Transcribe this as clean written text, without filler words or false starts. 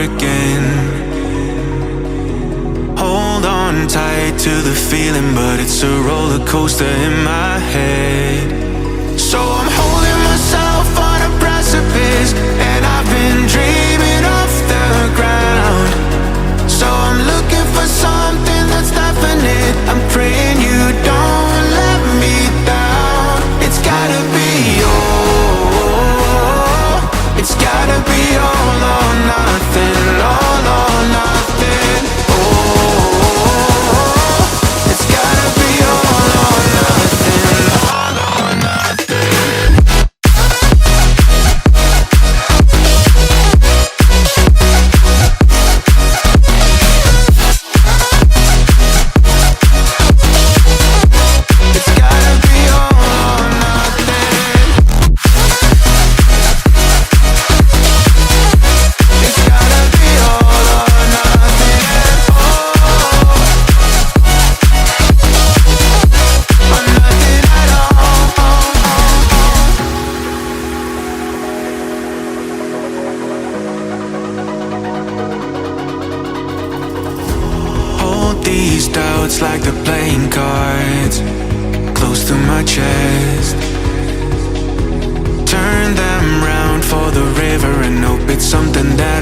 again. Hold on tight to the feeling, but it's a roller coaster in my head. So I'm holding myself on a precipice, and I've been dreaming off the ground. So I'm looking for something that's definite. I'm praying you don't let me down. It's gotta be all. It's gotta be all or nothing. All or nothing. Oh, it's gotta be all or nothing. All or nothing. These doubts like they're playing cards close to my chest. Turn them round for the river and hope it's something that